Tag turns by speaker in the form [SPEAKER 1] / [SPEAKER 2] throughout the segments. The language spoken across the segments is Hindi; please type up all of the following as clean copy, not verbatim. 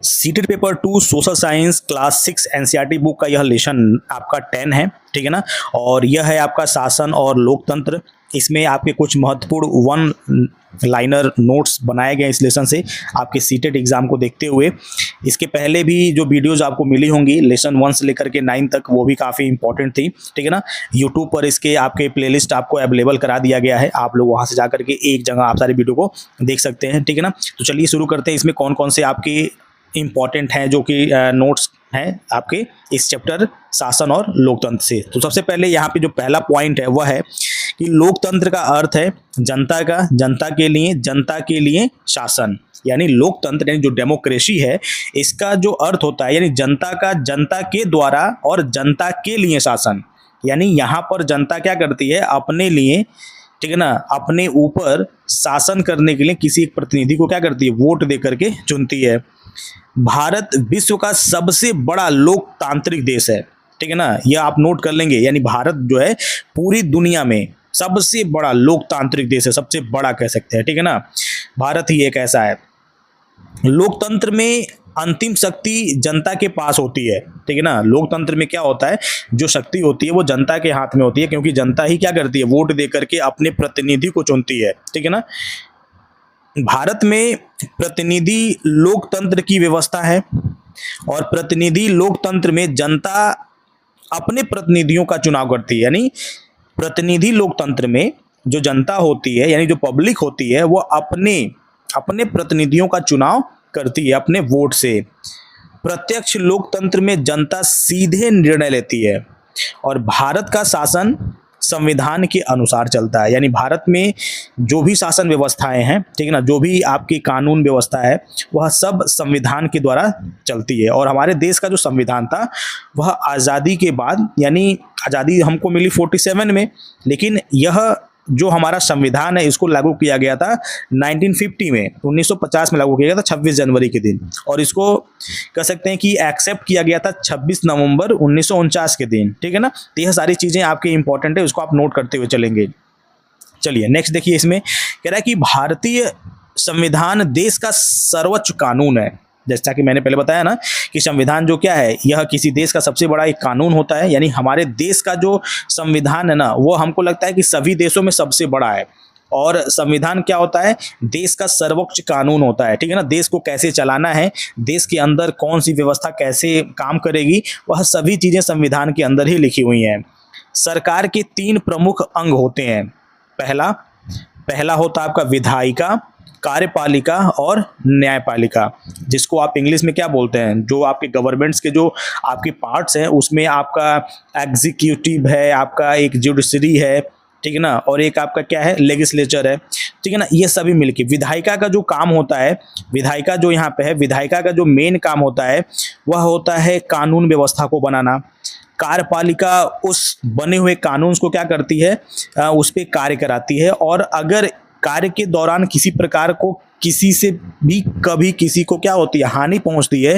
[SPEAKER 1] Seated paper 2 social science class 6 NCERT book का यह लेसन आपका 10 है, ठीक है ना। और यह है आपका शासन और लोकतंत्र। इसमें आपके कुछ महत्वपूर्ण वन लाइनर नोट्स बनाए गए इस लेसन से आपके सीटेड एग्जाम को देखते हुए। इसके पहले भी जो वीडियोज आपको मिली होंगी लेसन 1 से लेकर के 9 तक, वो भी काफ़ी इंपॉर्टेंट थी, ठीक है ना। यूट्यूब पर इसके आपके प्लेलिस्ट आपको अवेलेबल करा दिया गया है, आप लोग वहाँ से जा करके एक जगह आप सारे वीडियो को देख सकते हैं, ठीक है ना। तो चलिए शुरू करते हैं, इसमें कौन कौन से आपके इम्पॉर्टेंट हैं जो कि नोट्स हैं आपके इस चैप्टर शासन और लोकतंत्र से। तो सबसे पहले यहाँ पे जो पहला पॉइंट है वह है कि लोकतंत्र का अर्थ है जनता का, जनता के लिए शासन। यानी लोकतंत्र यानी जो डेमोक्रेसी है, इसका जो अर्थ होता है यानी जनता का, जनता के द्वारा और जनता के लिए शासन। यानी यहाँ पर जनता क्या करती है, अपने लिए, ठीक है ना, अपने ऊपर शासन करने के लिए किसी एक प्रतिनिधि को क्या करती है, वोट दे करके चुनती है। भारत विश्व का सबसे बड़ा लोकतांत्रिक देश है, ठीक है ना, यह आप नोट कर लेंगे। यानी भारत जो है पूरी दुनिया में सबसे बड़ा लोकतांत्रिक देश है, सबसे बड़ा कह सकते हैं, ठीक है ना। भारत ही एक ऐसा है। लोकतंत्र में अंतिम शक्ति जनता के पास होती है, ठीक है ना। लोकतंत्र में क्या होता है, जो शक्ति होती है वो जनता के हाथ में होती है, क्योंकि जनता ही क्या करती है, वोट दे करके अपने प्रतिनिधि को चुनती है, ठीक है ना। भारत में प्रतिनिधि लोकतंत्र की व्यवस्था है और प्रतिनिधि लोकतंत्र में जनता अपने प्रतिनिधियों का चुनाव करती है। यानी प्रतिनिधि लोकतंत्र में जो जनता होती है यानी जो पब्लिक होती है वो अपने प्रतिनिधियों का चुनाव करती है अपने वोट से। प्रत्यक्ष लोकतंत्र में जनता सीधे निर्णय लेती है और भारत का शासन संविधान के अनुसार चलता है। यानी भारत में जो भी शासन व्यवस्थाएं हैं, ठीक है ना, जो भी आपकी कानून व्यवस्था है वह सब संविधान के द्वारा चलती है। और हमारे देश का जो संविधान था वह आज़ादी के बाद, यानी आज़ादी हमको मिली 47 में, लेकिन यह जो हमारा संविधान है इसको लागू किया गया था 1950 में, 1950 में लागू किया गया था 26 जनवरी के दिन। और इसको कह सकते हैं कि एक्सेप्ट किया गया था 26 नवंबर 1949 के दिन, ठीक है ना। तो यह सारी चीज़ें आपके इंपॉर्टेंट है, उसको आप नोट करते हुए चलेंगे। चलिए नेक्स्ट देखिए, इसमें कह रहा है कि भारतीय संविधान देश का सर्वोच्च कानून है। जैसा कि मैंने पहले बताया ना कि संविधान जो क्या है, यह किसी देश का सबसे बड़ा एक कानून होता है। यानी हमारे देश का जो संविधान है ना, वो हमको लगता है कि सभी देशों में सबसे बड़ा है। और संविधान क्या होता है, देश का सर्वोच्च कानून होता है, ठीक है ना। देश को कैसे चलाना है, देश के अंदर कौन सी व्यवस्था कैसे काम करेगी, वह सभी चीज़ें संविधान के अंदर ही लिखी हुई हैं। सरकार के 3 प्रमुख अंग होते हैं। पहला होता है आपका विधायिका, कार्यपालिका और न्यायपालिका, जिसको आप इंग्लिश में क्या बोलते हैं, जो आपके गवर्नमेंट्स के जो आपके पार्ट्स हैं उसमें आपका एग्जीक्यूटिव है, आपका एक जुडिशरी है, ठीक है ना, और एक आपका क्या है, लेजिस्लेचर है, ठीक है ना। ये सभी मिलके विधायिका का जो काम होता है, विधायिका जो यहाँ पे है, विधायिका का जो मेन काम होता है वह होता है कानून व्यवस्था को बनाना। कार्यपालिका उस बने हुए कानून को क्या करती है, उस पर कार्य कराती है। और अगर कार्य के दौरान किसी प्रकार को किसी से भी कभी किसी को क्या होती है, हानि पहुंचती है,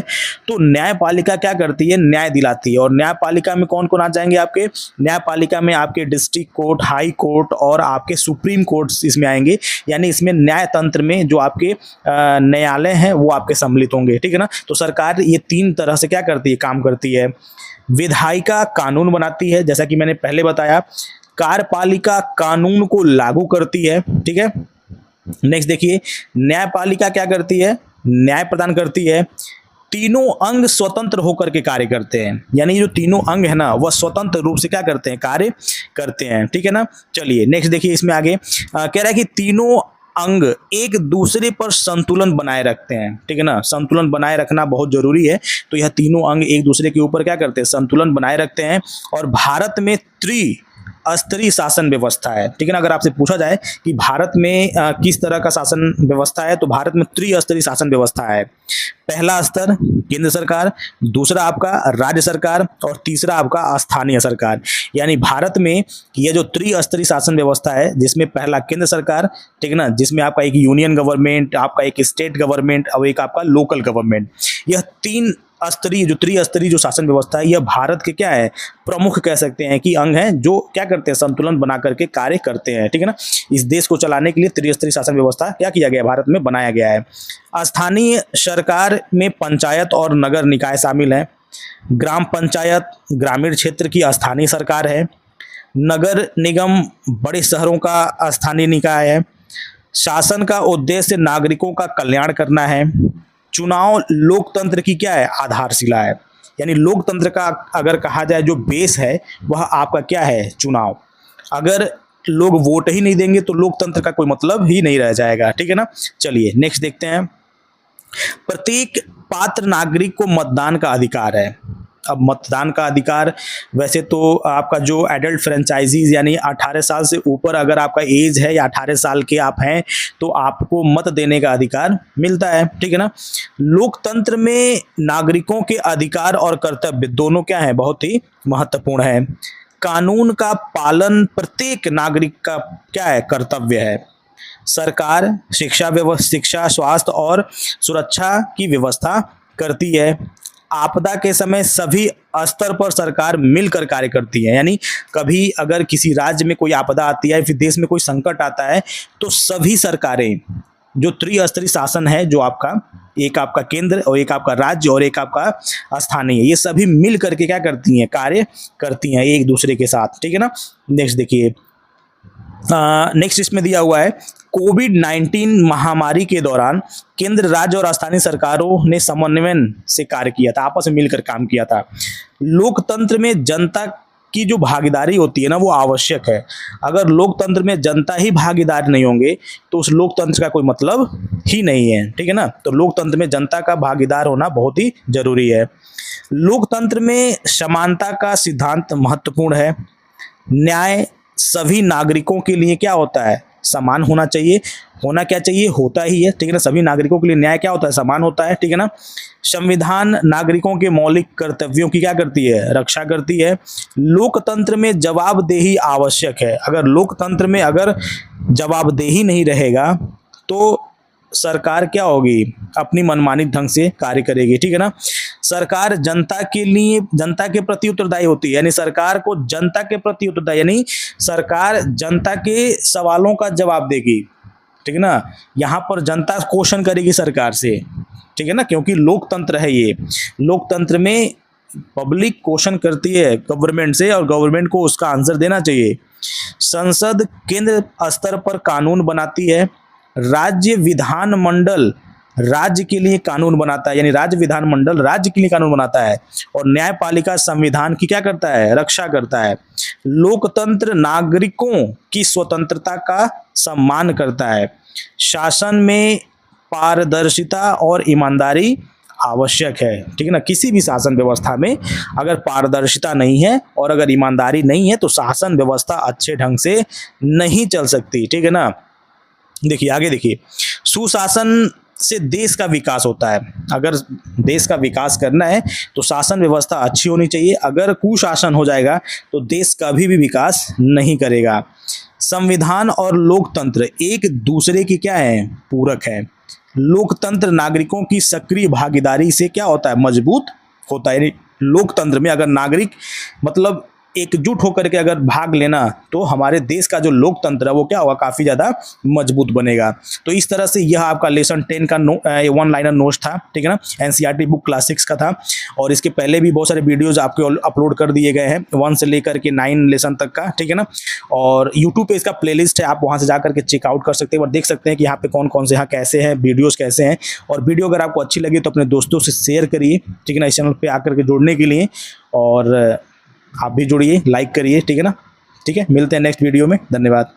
[SPEAKER 1] तो न्यायपालिका क्या करती है, न्याय दिलाती है। और न्यायपालिका में कौन कौन आ जाएंगे आपके, न्यायपालिका में आपके डिस्ट्रिक्ट कोर्ट, हाई कोर्ट और आपके सुप्रीम कोर्ट इसमें आएंगे। यानी इसमें न्याय तंत्र में जो आपके न्यायालय हैं वो आपके सम्मिलित होंगे, ठीक है ना। तो सरकार ये 3 तरह से क्या करती है, काम करती है। विधायिका कानून बनाती है, जैसा कि मैंने पहले बताया। कार्यपालिका कानून को लागू करती है, ठीक है। नेक्स्ट देखिए, न्यायपालिका क्या करती है, न्याय प्रदान करती है। तीनों अंग स्वतंत्र होकर के कार्य करते हैं। यानी जो तीनों अंग है ना वह स्वतंत्र रूप से क्या करते हैं, कार्य करते हैं, ठीक है ना। चलिए नेक्स्ट देखिए, इसमें आगे कह रहा है कि तीनों अंग एक दूसरे पर संतुलन बनाए रखते हैं, ठीक है ना। संतुलन बनाए रखना बहुत जरूरी है। तो यह तीनों अंग एक दूसरे के ऊपर क्या करते हैं, संतुलन बनाए रखते हैं। और भारत में स्तरीय शासन व्यवस्था है, ठीक है ना। अगर आपसे पूछा जाए कि भारत में किस तरह का शासन व्यवस्था है, तो भारत में त्रिस्तरीय शासन व्यवस्था है। पहला स्तर केंद्र सरकार, दूसरा आपका राज्य सरकार और तीसरा आपका स्थानीय सरकार। यानी भारत में यह जो त्रिस्तरीय शासन व्यवस्था है, जिसमें पहला केंद्र सरकार, ठीक है ना, जिसमें आपका एक यूनियन गवर्नमेंट, आपका एक स्टेट गवर्नमेंट और एक आपका लोकल गवर्नमेंट, यह 3 स्तरीय जो त्रिस्तरीय जो शासन व्यवस्था है, यह भारत के क्या है, प्रमुख कह सकते हैं कि अंग हैं, जो क्या करते हैं, संतुलन बना करके कार्य करते हैं। ठीक है ना। इस देश को चलाने के लिए त्रिस्तरीय शासन व्यवस्था क्या किया गया है, भारत में बनाया गया है। स्थानीय सरकार में पंचायत और नगर निकाय शामिल हैं। ग्राम पंचायत ग्रामीण क्षेत्र की स्थानीय सरकार है। नगर निगम बड़े शहरों का स्थानीय निकाय है। शासन का उद्देश्य नागरिकों का कल्याण करना है। चुनाव लोकतंत्र की क्या है, आधारशिला है। यानी लोकतंत्र का अगर कहा जाए जो बेस है वह आपका क्या है, चुनाव। अगर लोग वोट ही नहीं देंगे तो लोकतंत्र का कोई मतलब ही नहीं रह जाएगा। ठीक है ना। चलिए नेक्स्ट देखते हैं। प्रत्येक पात्र नागरिक को मतदान का अधिकार है। अब मतदान का अधिकार वैसे तो आपका जो एडल्ट फ्रेंचाइजीज यानी 18 साल से ऊपर अगर आपका एज है या 18 साल के आप हैं तो आपको मत देने का अधिकार मिलता है। ठीक है ना। लोकतंत्र में नागरिकों के अधिकार और कर्तव्य दोनों क्या है, बहुत ही महत्वपूर्ण है। कानून का पालन प्रत्येक नागरिक का क्या है, कर्तव्य है। सरकार शिक्षा स्वास्थ्य और सुरक्षा की व्यवस्था करती है। आपदा के समय सभी स्तर पर सरकार मिलकर कार्य करती है। यानी कभी अगर किसी राज्य में कोई आपदा आती है, फिर देश में कोई संकट आता है, तो सभी सरकारें जो त्रिस्तरीय शासन है, जो आपका एक आपका केंद्र और एक आपका राज्य और एक आपका स्थानीय, ये सभी मिल करके क्या करती हैं, कार्य करती हैं एक दूसरे के साथ। ठीक है ना। नेक्स्ट देखिए। नेक्स्ट इसमें दिया हुआ है, कोविड-19 महामारी के दौरान केंद्र राज्य और स्थानीय सरकारों ने समन्वय से कार्य किया था, आपस में मिलकर काम किया था। लोकतंत्र में जनता की जो भागीदारी होती है ना, वो आवश्यक है। अगर लोकतंत्र में जनता ही भागीदार नहीं होंगे तो उस लोकतंत्र का कोई मतलब ही नहीं है। ठीक है ना। तो लोकतंत्र में जनता का भागीदार होना बहुत ही जरूरी है। लोकतंत्र में समानता का सिद्धांत महत्वपूर्ण है। न्याय सभी नागरिकों के लिए क्या होता है, समान होना चाहिए। होना क्या चाहिए, होता ही है। ठीक है ना। सभी नागरिकों के लिए न्याय क्या होता है, समान होता है। ठीक है ना। संविधान नागरिकों के मौलिक कर्तव्यों की क्या करती है, रक्षा करती है। लोकतंत्र में जवाबदेही आवश्यक है। अगर लोकतंत्र में अगर जवाबदेही नहीं रहेगा तो सरकार क्या होगी, अपनी मनमानी ढंग से कार्य करेगी। ठीक है ना। सरकार जनता के लिए, जनता के प्रति उत्तरदायी होती है। यानी सरकार को जनता के प्रति उत्तरदायी, यानी सरकार जनता के सवालों का जवाब देगी। ठीक है ना। यहाँ पर जनता क्वेश्चन करेगी सरकार से। ठीक है ना। क्योंकि लोकतंत्र है ये। लोकतंत्र में पब्लिक क्वेश्चन करती है गवर्नमेंट से और गवर्नमेंट को उसका आंसर देना चाहिए। संसद केंद्र स्तर पर कानून बनाती है। राज्य विधानमंडल राज्य के लिए कानून बनाता है। यानी राज्य विधानमंडल राज्य के लिए कानून बनाता है। और न्यायपालिका संविधान की क्या करता है, रक्षा करता है। लोकतंत्र नागरिकों की स्वतंत्रता का सम्मान करता है। शासन में पारदर्शिता और ईमानदारी आवश्यक है। ठीक है ना। किसी भी शासन व्यवस्था में अगर पारदर्शिता नहीं है और अगर ईमानदारी नहीं है तो शासन व्यवस्था अच्छे ढंग से नहीं चल सकती। ठीक है ना। देखिए आगे देखिए। सुशासन से देश का विकास होता है। अगर देश का विकास करना है तो शासन व्यवस्था अच्छी होनी चाहिए। अगर कुशासन हो जाएगा तो देश कभी भी विकास नहीं करेगा। संविधान और लोकतंत्र एक दूसरे की क्या है, पूरक है। लोकतंत्र नागरिकों की सक्रिय भागीदारी से क्या होता है, मजबूत होता है। लोकतंत्र में अगर नागरिक मतलब एकजुट होकर के अगर भाग लेना तो हमारे देश का जो लोकतंत्र है वो क्या होगा, काफ़ी ज़्यादा मजबूत बनेगा। तो इस तरह से यह आपका लेसन 10 का वन लाइनर नोट्स था। ठीक है ना। एनसीईआरटी बुक क्लास 6 का था। और इसके पहले भी बहुत सारे वीडियोज़ आपके अपलोड कर दिए गए हैं 1 से लेकर के 9 लेसन तक का। ठीक है ना। और यूट्यूब पे इसका प्लेलिस्ट है, आप वहाँ से जा करके चेकआउट कर सकते हैं और देख सकते हैं कि यहाँ पे कौन कौन से यहाँ कैसे हैं, वीडियोज़ कैसे हैं। और वीडियो अगर आपको अच्छी लगी तो अपने दोस्तों से शेयर करिए। ठीक है ना। इस चैनल पर आकर के जुड़ने के लिए और आप भी जुड़िए, लाइक करिए। ठीक है ना। ठीक है। मिलते हैं नेक्स्ट वीडियो में। धन्यवाद।